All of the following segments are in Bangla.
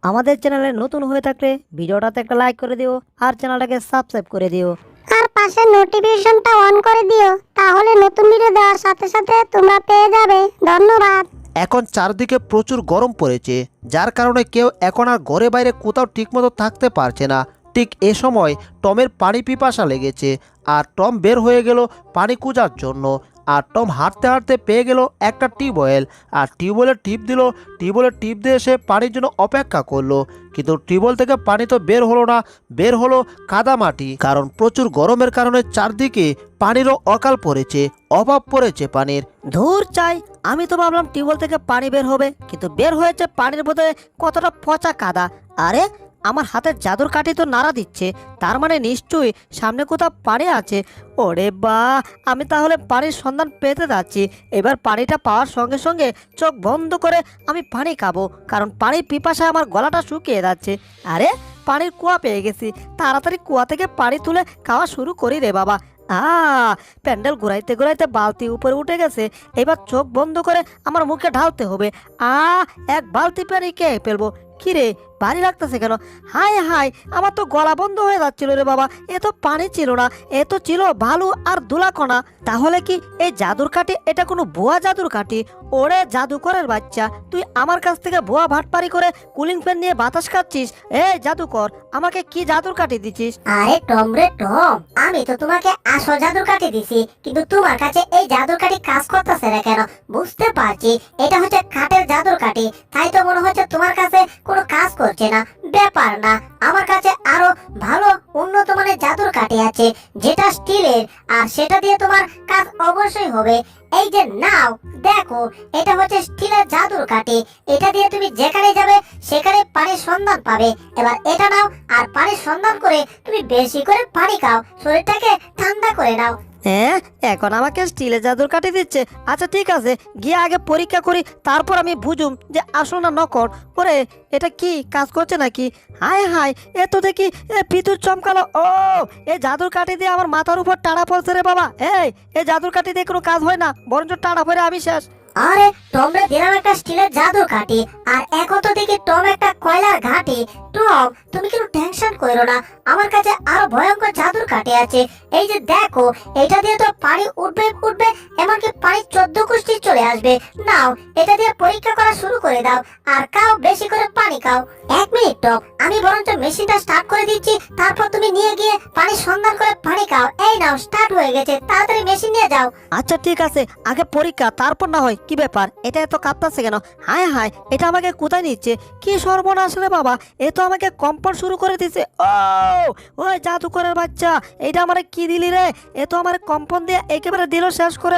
আমাদের চ্যানেলে নতুন হয়ে থাকলে ভিডিওটাতে একটা লাইক করে দিও আর চ্যানেলটাকে সাবস্ক্রাইব করে দিও। আর পাশে নোটিফিকেশনটা অন করে দিও, তাহলে নতুন ভিডিও দেওয়ার সাথে সাথে তোমরা পেয়ে যাবে। ধন্যবাদ। এখন চারদিকে প্রচুর গরম পড়েছে, যার কারণে কেউ এখন আর ঘরে বাইরে কোথাও ঠিকমতো থাকতে পারছে না। ঠিক এ সময় টমের পানি পিপাসা লেগেছে আর টম বের হয়ে গেল পানি খোঁজার জন্য। আর টম হাঁটতে হাঁটতে পেয়ে গেল একটা টিউবওয়েল, আর টিউবওয়েলে টিপ দিল। টিউবওয়েলের টিপ দিয়ে সে পানির জন্য অপেক্ষা করলো, কিন্তু টিউবওয়েল থেকে পানি তো বের হলো না, বের হলো কাদামাটি। কারণ প্রচুর গরমের কারণে চারদিকে পানিরও অকাল পড়েছে, অভাব পড়েছে পানির। ধুর চাই, আমি তো ভাবলাম টিউবওয়েল থেকে পানি বের হবে, কিন্তু বের হয়েছে পানির মধ্যে কতটা পচা কাদা। আরে আমার হাতের জাদুর কাঠি তো নাড়া দিচ্ছে, তার মানে নিশ্চয়ই সামনে কোথাও পানি আছে। ওরে বা, আমি তাহলে পানির সন্ধান পেতে যাচ্ছি। এবার পানিটা পাওয়ার সঙ্গে সঙ্গে চোখ বন্ধ করে আমি পানি খাবো, কারণ পানির পিপাসায় আমার গলাটা শুকিয়ে যাচ্ছে। আরে পানির কুয়া পেয়ে গেছি, তাড়াতাড়ি কুয়া থেকে পানি তুলে খাওয়া শুরু করি রে বাবা। প্যান্ডেল ঘুরাইতে ঘুরাইতে বালতি উপরে উঠে গেছে, এবার চোখ বন্ধ করে আমার মুখে ঢালতে হবে। এক বালতি পানি কে ফেলবো। কিরে, ভারী লাগতেছে কেন? হায় হায়, আমার তো গলা বন্ধ হয়ে যাচ্ছিল রে বাবা। এ তো পানি ছিল না, এ তো ছিল বালু আর ধুলাকণা। তাহলে কি এই জাদুর কাঠি এটা কোনো ভুয়া জাদুর কাঠি? ওরে জাদুকরের বাচ্চা, তুই আমার কাছ থেকে ভুয়া ভাটপারি করে কুলিং ফ্যান নিয়ে বাতাস খাচ্ছিস? এই জাদুকর, আমাকে কি জাদুর কাঠি দিচ্ছিস? আরে টম রে টম, আমি তো তোমাকে আসল জাদুর কাঠি দিছি, কিন্তু তোমার কাছে এই জাদুর কাঠি কাজ করতেছে না কেন? বুঝতে পারছি এটা হচ্ছে কাঠের জাদুর কাঠি, তাই তো মনে হচ্ছে তোমার কাছে কোনো কাজ করছে না। ব্যাপার না, আমার কাছে আরো ভালো উন্নত মানের জাদুর কাঠি আছে, যেটা স্টিলের, আর সেটা দিয়ে তোমার কাজ অবশ্যই হবে। এই যে নাও, দেখো, এটা হচ্ছে স্টিলের জাদুর কাঠি। এটা দিয়ে তুমি যেখানে যাবে সেখানে পানির সন্ধান পাবে। এবার এটা নাও আর পানির সন্ধান করে তুমি বেশি করে পানি খাও, শরীরটাকে ঠান্ডা করে নাও। হ্যাঁ, এখন আমাকে স্টিলের জাদুর কাঠি দিচ্ছে। আচ্ছা ঠিক আছে, গিয়ে আগে পরীক্ষা করি, তারপর আমি বুঝুম যে আসল না নকল। ওরে, এটা কি কাজ করছে নাকি? হায় হায়, এ তো দেখি বিদ্যুৎ চমকালো। ও, এই জাদুর কাঠি দিয়ে আমার মাথার উপর টানা পড়ছে রে বাবা। এই জাদুর কাঠি দিয়ে কোনো কাজ হয় না, বরঞ্চ টানা পড়ে আমি শেষ। আরে টমরে দিলাম একটা স্টিলের জাদুর কাঠি, আর এখন তো দেখি টম একটা কয়লার ঘাটি। টম, তুমি কিন্তু টেনশন করো না, আমার কাছে আরো ভয়ঙ্কর জাদুর কাঠি আছে। এই যে দেখো, এটা দিয়ে তো পানি উঠবে উঠবে, এমনকি পানি 14 কুষ্টি চলে আসবে। নাও, এটা দিয়ে পরীক্ষা করা শুরু করে দাও, আর খাও, বেশি করে পানি খাও। 1 মিনিট টম, আমি বরঞ্চ মেশিনটা স্টার্ট করে দিচ্ছি, তারপর তুমি নিয়ে গিয়ে পানি সন্ধান করে পানি খাও। এই নাও, স্টার্ট হয়ে গেছে, তাড়াতাড়ি মেশিন নিয়ে যাও। আচ্ছা ঠিক আছে, আগে পরীক্ষা, তারপর না হয়। কি ব্যাপার, এটা এত কাঁপতাছে কেন? হায় হায়, এটা আমাকে কোথায় নিচ্ছে? কি সর্বনাশ রে বাবা, এ তো আমাকে কম্পন শুরু করে দিছে। ওই জাদুকরের বাচ্চা, এইটা আমারে কি দিলি রে? এ তো আমার কম্পন দিয়ে একেবারে দিল শেষ করে।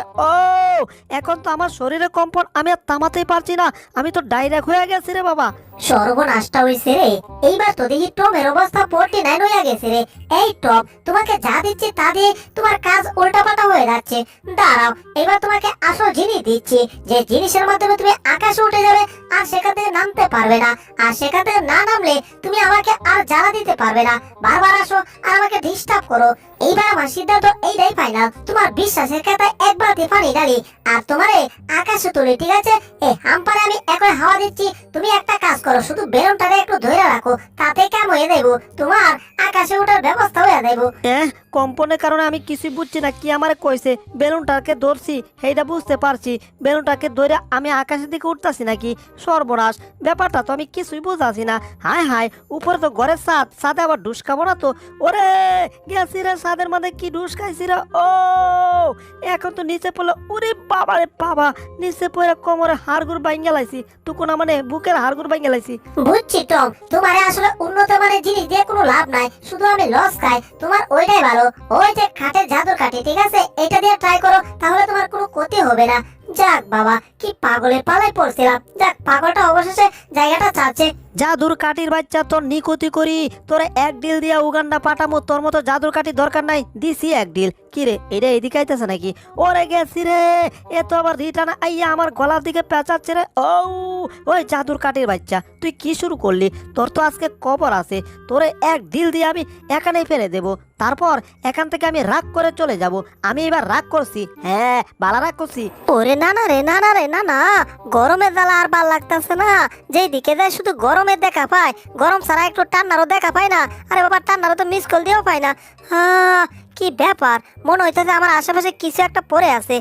এখন তো আমার শরীরে কম্পন, আমি আর থামাতেই পারছি না, আমি তো ডাইরেক্ট হয়ে গেছি রে বাবা। সর্বনাশটা হইছে রে, এইবার তো দেখি টমের অবস্থা 49 হয়ে গেছে রে। এই টম, তোমাকে যা দিচ্ছি তা দিয়ে তোমার কাজ উল্টাপাল্টা হয়ে যাচ্ছে। দাঁড়াও, এবার তোমাকে আসল জিনিস দিচ্ছি, যে জিনিসের মাধ্যমে তুমি আকাশে উঠে যাবে আর সেখান থেকে নামতে পারবে না। আর সেখান থেকে না নামলে তুমি আমাকে আর জ্বালা দিতে পারবে না। বারবার আসো আর আমাকে ডিস্টার্ব করো। এইবার আমার সিদ্ধান্ত এইটাই ফাইনাল, তোমার বিশ্বাসের খাতায় একবার পানি ঢালি আর তোমারে আকাশে তুলি, ঠিক আছে? হাম্পারে আমি এখন হাওয়া দিচ্ছি, তুমি একটা কাজ করো, শুধু বেলুনটাকে একটু ধরে রাখো, তাতে কেমন হয়ে দেবো, তোমার আকাশে ওঠার ব্যবস্থা হয়ে দেবো। কম্পনের কারণে আমি কিছুই বুঝছি না, কি আমারে কইছে। বেলুনটাকে ধরছি, সেইটা বুঝতে পারছি, বেলুনটাকে ধরে আমি আকাশের দিকে উঠতাছি নাকি? সর্বনাশ, ব্যাপারটা তো আমি কিছুই বুঝাছি না। হায় হায়, উপরে তো ঘরের ছাদ, ছাদে আবার ডুস খাবো না তো? ওরে গেছি রে, ছাদের মধ্যে কি ডুস খাইছি রে। এখন তো নিচে পড়লো। ওরে বাবা রে বাবা, নিচে পড়ে কোমরে হাড়গুড় বাইঙ্গা লাইছি, তুকুনা মানে বুকের হাড়গুড় বাইঙ্গা লাইছি। বুঝছি টম, তোমার আসলে উন্নত মানের জিনিস দিয়ে কোনো লাভ নাই, শুধু আমি লস খাই। তোমার ওইটাই ভালো, ওই যে খাটের জাদুর কাঠি, ঠিক আছে? এটা দিয়ে ট্রাই করো, তাহলে তোমার কোনো ক্ষতি হবে না। যাক বাবা, কি পাগলের পালায় পড়ছিলাম। যাক, পাগলটা অবশেষে জায়গাটা চাচ্ছে। জাদুর কাঠির বাচ্চা, তোর নিকুতি করি, তোরে এক ডিল দিয়া উগান্ডা পাঠামো। তোর মতো জাদুর কাঠি দরকার নাই, দিছি এক ডিল। কি রে, এটা এদিকে আইতেছে নাকি? ওরে গেছি রে, এ তো আবার রিটার্ন আইয়া আমার গলার দিকে পেঁচাচ্ছে রে। ওই জাদুর কাঠির বাচ্চা, তুই কি শুরু করলি? তোর তো আজকে কবর আছে, তোরে এক ডিল দিয়ে আমি এখানেই ফেলে দেবো। তারপর এখান থেকে আমি রাগ করে চলে যাব। আমি এবার রাগ করছি, হ্যাঁ বালা রাগ করছি। ওরে না না রে, না না রে, না না, গরমের জ্বালা আর ভাল লাগতেছে না। যেই দিকে যায় শুধু গরমের দেখা পায়, গরম ছাড়া একটু ঠান্ডারও দেখা পায় না। আরে বাবা, ঠান্ডারও তো মিস কল দিয়েও পায় না। হ্যাঁ, কি ব্যাপার, মনে হইতেছে আমার আশেপাশে কিছু একটা পড়ে আছে।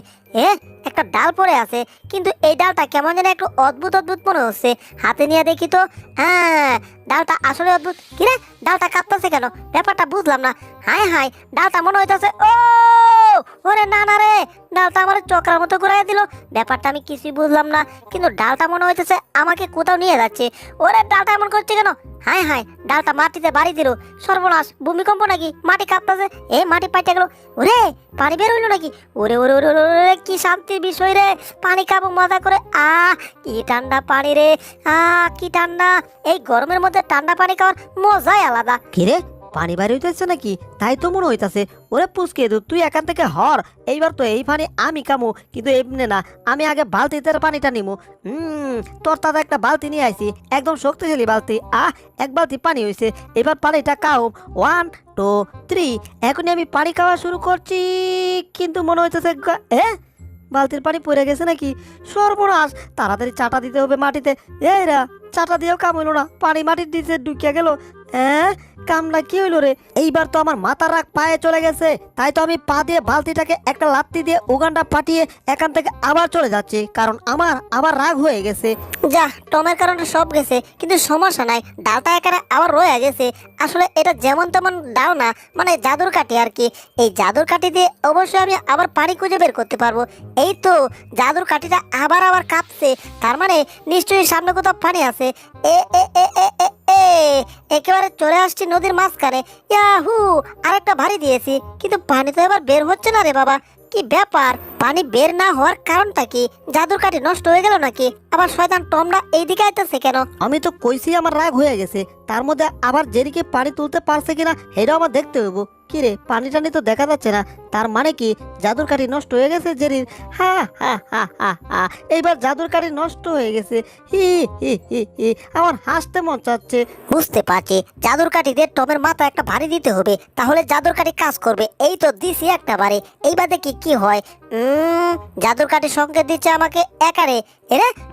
একটা ডাল পড়ে আছে, কিন্তু এই ডালটা কেমন যেন একটু অদ্ভুত অদ্ভুত মনে হচ্ছে। হাতে নিয়ে দেখি তো, হ্যাঁ ডালটা আসলে অদ্ভুত। কিরে, ডালটা কাঁপতেছে কেন? ব্যাপারটা বুঝলাম না। হায় হায়, ডালটা মনে হইতেছে, ও ওরে না না রে, ডালটা আমার চক্রার মতো ঘুরাই দিল। ব্যাপারটা আমি কিছুই বুঝলাম না, কিন্তু ডালটা মনে হইতেছে আমাকে কোথাও নিয়ে যাচ্ছে। ওরে, ডালটা এমন করছে কেন? হায় হায়, ডালটা মাটিতে বাড়ি দিল। সর্বনাশ, ভূমিকম্প নাকি? মাটি কাঁপতেছে, মাটি পাইতে গেল। ওরে, পানি বের হইলো নাকি? ওরে ওরে ওরে ওরে, কি শান্তির বিষয় রে। পানি খাবো মজা করে। কি ঠান্ডা পানি রে, কি ঠান্ডা। এই গরমের মধ্যে ঠান্ডা পানি খাওয়ার মজাই আলাদা। কিরে, পানি বাইরে হইতেছে নাকি? তাই তো মনে হইতাছে। ওরে পুচকে দু, তুই এখান থেকে হর। এইবার তো এই পানি আমি কামু, কিন্তু এমনি না, আমি আগে বালতিতে পানিটা নিমু। তোর দাদা একটা বালতি নিয়ে আইছি, একদম শক্তিশালী বালতি। এক বালতি পানি হয়েছে। এবার পানিটা খাও। 1 2 3। এখনই আমি পানি খাওয়া শুরু করছি, কিন্তু মনে হইতেছে বালতির পানি পড়ে গেছে নাকি? সর্বনাশ, তাড়াতাড়ি চাটা দিতে হবে মাটিতে। এরা চাটা দিয়েও কাম হইলো না, পানি মাটির দিতে ঢুকিয়া গেল। কামটা কি হইলো রে? এইবার তো আমার মাথার রাগ পায়ে চলে গেছে। তাই তো আমি পা দিয়ে বালতিটাকে একটা লাত্তি দিয়ে উগানটা পাঠিয়ে এখান থেকে আবার চলে যাচ্ছি, কারণ আমার আবার রাগ হয়ে গেছে। যা, টমের কারণে সব গেছে, কিন্তু সমস্যা নাই, ডালটা এখানে আবার রয়ে গেছে। আসলে এটা যেমন তেমন ডাল না, মানে জাদুর কাঠি আর কি। এই জাদুর কাঠি দিয়ে অবশ্যই আমি আবার পানি খুঁজে বের করতে পারবো। এই তো জাদুর কাঠিটা আবার আবার কাঁপছে, তার মানে নিশ্চয়ই সামনে কোথাও পানি আছে। এ এ এ এ এ এ একেবারে চলে আসছি নদীর মাঝখানে। ইয়াহু, আরেকটা ভারী দিয়েছি, কিন্তু পানি তো এবার বের হচ্ছে না রে বাবা। কি ব্যাপার, পানি বের না হওয়ার কারণটা কি? জাদুর কাঠি নষ্ট হয়ে গেল নাকি? আবার শয়তান টমরা এইদিকে আইতেছে কেন? আমি তো কইছি আমার রাগ হয়ে গেছে, তার মধ্যে আবার জেরিকে পানি তুলতে পারছে কিনা এটাও আমার দেখতে হইব। কি রে, পানি টানি তো দেখা যাচ্ছে না, তার মানে কি জাদুর কাঠি নষ্ট হয়ে গেছে জেরির? হা হা হা হা হা, এইবার জাদুর কাঠি নষ্ট হয়ে গেছে। হি হি হি হি, আমার হাসতে মন চাচ্ছে। বুঝতে পারছি, জাদুর কাঠি দিয়ে টমের মাথা একটা ভারী দিতে হবে, তাহলে জাদুর কাঠি কাজ করবে। এই তো দিছি একটা ভারী, এইবার দেখি কি হয়। জাদুর কাঠি সংকেত দিচ্ছে আমাকে একারে।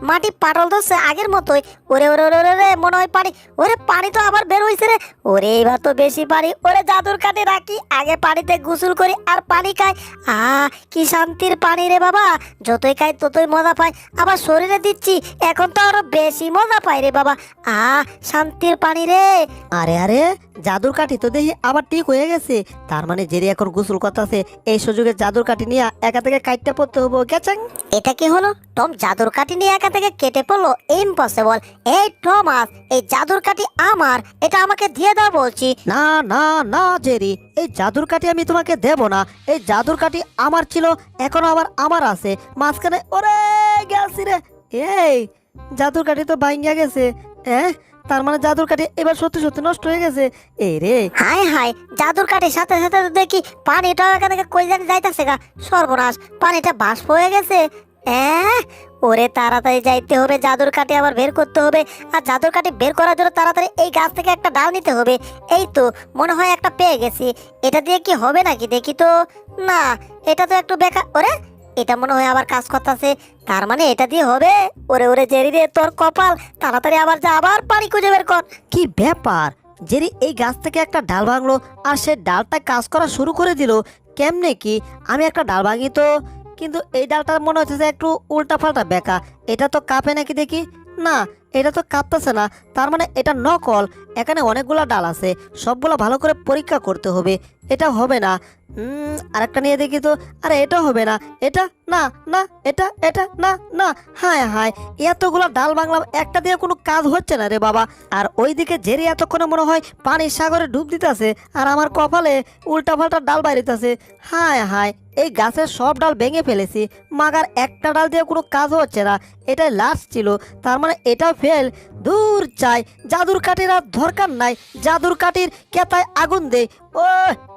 মাটি পাটল ধরছে আগের মতোই। ওরে ওরে ওরে ওরে, মনে হয় পানি। ওরে, পানি তো আবার বের হইছে রে। ওরে, এবার তো বেশি পানি। ওরে, জাদুর কাঠি রাখি, আগে পানিতে গোসল করি আর পানি খাই। কি শান্তির পানি রে বাবা, যতই খাই ততই মজা পাই। আবার শরীরে দিচ্ছি, এখন তো আরো বেশি মজা পাই রে বাবা। শান্তির পানি রে। আরে আরে, জাদুর কাঠি তো দেখি আবার ঠিক হয়ে গেছে। তার মানে জেরি এখন গোসল করতেছে, এই সুযোগে জাদুর কাঠি নিয়ে একা থেকে কাটতে পড়তে হবো। গেছাং, এটা কি হলো? টম জাদুর কাঠি নিয়ে একা থেকে কেটে পড়লো? ইম্পসিবল। এই টমাস, এই জাদুর কাঠি আমার, এটা আমাকে দিয়ে দাও বলছি। না না না জেরি, এই জাদুর কাঠি আমি তোমাকে দেব না। এই জাদুর কাঠি আমার ছিল, এখনো আবার আমার আছে। মাঝখানে ওরে গেছি রে। এই জাদুর কাঠি তো ভাঙ্গা গেছে। তার মানে জাদুর কাঠি এবার সত্যি সত্যি নষ্ট হয়ে গেছে। এই রে, হায় হায়, জাদুর কাঠির সাথে সাথে তো দেখি পানিটাও এখান থেকে কই জানি যাইতেছে গা। সর্বনাশ, পানিটা বাষ্প হয়ে গেছে। ওরে, তাড়াতাড়ি যাইতে হবে, জাদুর কাঠি আবার বের করতে হবে। আর জাদুর কাঠি বের করার জন্য তাড়াতাড়ি এই গাছ থেকে একটা ডাল নিতে হবে। এই তো মনে হয় একটা পেয়ে গেছি। এটা দিয়ে কি হবে নাকি দেখি তো। না, এটা তো একটু বেকার। ওরে, এটা মনে হয় আবার কাজ করতেছে, তার মানে এটা দিয়ে হবে। ওরে ওরে জেরি রে, তোর কপাল। তাড়াতাড়ি আবার যা, আবার পানি খুঁজে বের কর। কি ব্যাপার, জেরি এই গাছ থেকে একটা ডাল ভাঙলো আর সে ডালটা কাজ করা শুরু করে দিল। কেমনে কি? আমি একটা ডাল ভাঙি তো, কিন্তু এই ডালটা মনে হচ্ছে যে একটু উল্টা পাল্টা বেঁকা। এটা তো কাঁপে নাকি দেখি? না, এটা তো কাঁপতেছে না, তার মানে এটা নকল। এখানে অনেকগুলো ডাল আছে, সবগুলো ভালো করে পরীক্ষা করতে হবে। এটা হবে না। আরেকটা নিয়ে দেখি তো। আরে এটা হবে না, এটা না না, এটা এটা না না। হায় হায়, এতগুলো ডাল বাংলাম, একটা দিয়ে কোনো কাজ হচ্ছে না রে বাবা। আর ওইদিকে জেরি এতক্ষণে মনে হয় পানির সাগরে ডুব দিতেছে, আর আমার কপালে উল্টা পাল্টা ডাল বাইরেতেছে। হায় হায়, এই গাছের সব ডাল ভেঙে ফেলেছি, মাগার একটা ডাল দিয়ে কোনো কাজ হচ্ছে না। এটাই লাস্ট ছিল, তার মানে এটাও ফেল। দূর চাই, জাদুর কাঠির আর দরকার নাই। জাদুর কাঠির কেতায় আগুন দে। ও,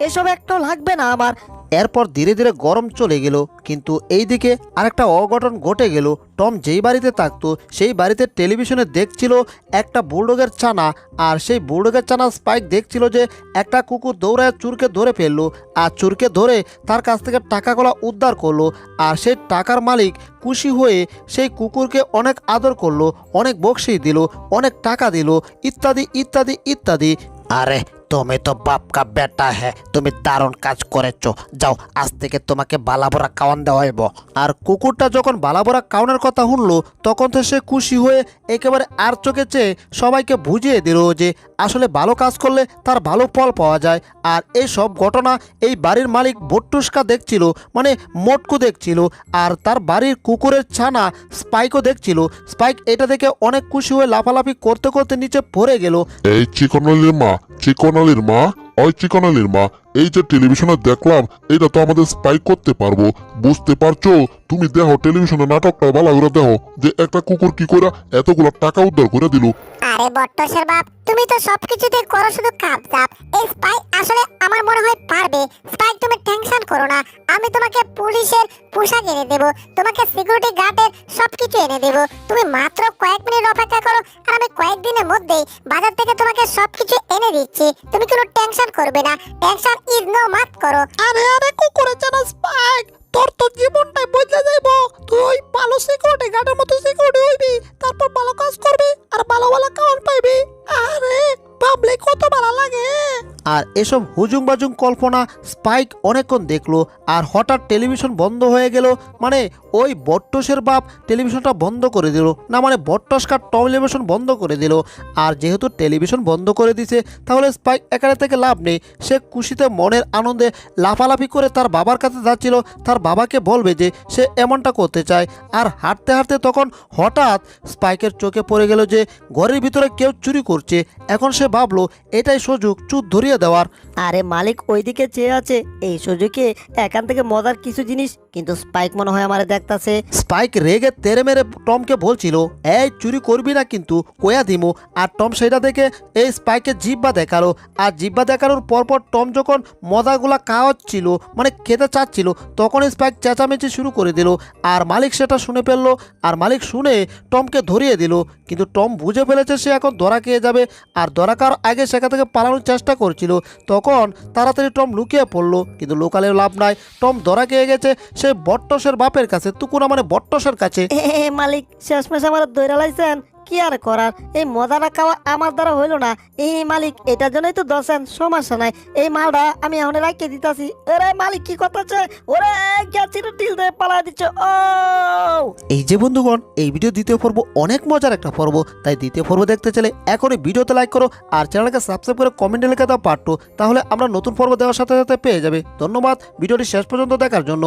এসব একটাও লাগবে না আমার। এরপর ধীরে ধীরে গরম চলে গেল। কিন্তু এইদিকে আরেকটা অঘটন ঘটে গেল। টম যেই বাড়িতে থাকতো সেই বাড়িতে টেলিভিশনে দেখছিল একটা বুলডগের ছানা, আর সেই বুলডগের ছানা স্পাইক দেখছিল যে একটা কুকুর দৌড়ায় চুরকে ধরে ফেললো, আর চুরকে ধরে তার কাছ থেকে টাকাগুলো উদ্ধার করলো। আর সেই টাকার মালিক খুশি হয়ে সেই কুকুরকে অনেক আদর করলো, অনেক বকশিশ দিল, অনেক টাকা দিল, ইত্যাদি ইত্যাদি ইত্যাদি। আরে তুমি তো বাপ কা বেটা হ্যাঁ, তুমি দারুণ কাজ করেছো, যাও আজ থেকে তোমাকে বালাবরা খাওয়ান দেওয়া হইব। আর কুকুরটা যখন বালাবরা খাওয়ানোর কথা শুনলো তখন তো সে খুশি হয়ে একেবারে আর চোখে চেয়ে সবাইকে বুঝিয়ে দিল যে আসলে ভালো কাজ করলে তার ভালো ফল পাওয়া যায়। আর এই সব ঘটনা এই বাড়ির মালিক বট্টুসকা দেখছিল, মানে মোটকু দেখছিল, আর তার বাড়ির কুকুরের ছানা স্পাইকও দেখছিল। স্পাইক এটা দেখে অনেক খুশি হয়ে লাফালাফি করতে করতে নিচে পড়ে গেল। এই চিকনালির মা, চিকনালির মা, ওই চিকনালির মা, এই যে টেলিভিশনে দেখলাম এটা তো আমাদের স্পাইক করতে পারবো, বুঝতে পারছো? তুমি দেখো টেলিভিশনে নাটকটা ভালো করে দেখো যে একটা কুকুর কি করে এতগুলো টাকা উদ্ধার করে দিল। আরে বট্টসের বাপ, তুমি তো সবকিছুতে করো শুধু কাপ জাপ। এই স্পাইক আসলে আমার মনে হয় পারবে। স্পাইক তুমি টেনশন করো না, আমি তোমাকে পুলিশের পোশাক এনে দেব, তোমাকে সিকিউরিটি গার্ডের সবকিছু এনে দেব। তুমি মাত্র কয়েক মিনিট অপেক্ষা করো, আর আমি কয়েকদিনের মধ্যেই বাজার থেকে তোমাকে সবকিছু এনে দিচ্ছি। তুমি কোনো টেনশন করবে না, টেনশন ইজ নো মাত করো। আরে আরে কুকুরের ছানা স্পাইক, তোর তো জীবনটাই বদলে যাইব। তুই ভালো সিকিউরিটি গার্ডের মতো সিকিউরিটি হইবি, তারপর ভালো কাজ করবি আর ভালো ভালো খাওয়ান পাইবি। আরে ভাবলে কত ভালো লাগে। আর এসব হুজুং বাজুং কল্পনা স্পাইক অনেকক্ষণ দেখলো, আর হঠাৎ টেলিভিশন বন্ধ হয়ে গেল। মানে ওই বট্টসের বাপ টেলিভিশনটা বন্ধ করে দিল, না মানে বট্টসকার টেলিভিশন বন্ধ করে দিল। আর যেহেতু টেলিভিশন বন্ধ করে দিছে তাহলে স্পাইক এখানে থেকে লাভ নেই। সে খুশিতে মনের আনন্দে লাফালাফি করে তার বাবার কাছে যাচ্ছিল, তার বাবাকে বলবে যে সে এমনটা করতে চায়। আর হাঁটতে হাঁটতে তখন হঠাৎ স্পাইকের চোখে পড়ে গেল যে ঘরের ভিতরে কেউ চুরি করছে। এখন সে ভাবলো এটাই সুযোগ চুপ ধরিয়ে দেওয়ার। আরে মালিক ওইদিকে চেয়ে আছে, এই সুযোগে এখান থেকে মজার কিছু জিনিস, কিন্তু স্পাইক মনে হয় আমারে দেখতাছে। স্পাইক রেগে তেরে মেরে টমকে বলছিল এই চুরি করবি না কিন্তু কয়া দিমু। আর টম সেটা দেখে এই স্পাইকের জিব্বা দেখালো, আর জিব্বা দেখানোর পরপর টম যখন মজাগুলা খাওয়াচ্ছিল মানে খেতে চাচ্ছিল তখন স্পাইক চেঁচামেচি শুরু করে দিল। আর মালিক সেটা শুনে ফেললো, আর মালিক শুনে টমকে ধরিয়ে দিল। কিন্তু টম বুঝে ফেলেছে সে এখন ধরা খেয়ে যাবে, আর ধরা খাওয়ার আগে সেখান থেকে পালানোর চেষ্টা করছিল। তখন তাড়াতাড়ি টম লুকিয়ে পড়লো, কিন্তু লোকালেও লাভ নাই, টম ধরা খেয়ে গেছে সেই বট্টসের বাপের কাছে, তুকুনা মানে বট্টসের কাছে। মালিক শেষমেশ আমার দৈরা লাইছেন, কি আর করার, এই মজাটা খাওয়া আমার দ্বারা হইল না। এই মালিক এটার জন্যই তো দশেন, সমস্যা নাই, এই মালটা আমি এখন রাখতে দিতাছি। ওরে মালিক কি করতেছে, ওরে গেছিল টিল দিয়ে পালা দিচ্ছে। ও এই যে বন্ধুগণ, এই ভিডিও দ্বিতীয় পর্ব অনেক মজার একটা পর্ব, তাই দ্বিতীয় পর্ব দেখতে চাইলে এখনই ভিডিওতে লাইক করো আর চ্যানেলকে সাবস্ক্রাইব করে কমেন্টে লিখে দাও পার্ট 2, তাহলে আমরা নতুন পর্ব দেওয়ার সাথে সাথে পেয়ে যাবে। ধন্যবাদ ভিডিওটি শেষ পর্যন্ত দেখার জন্য।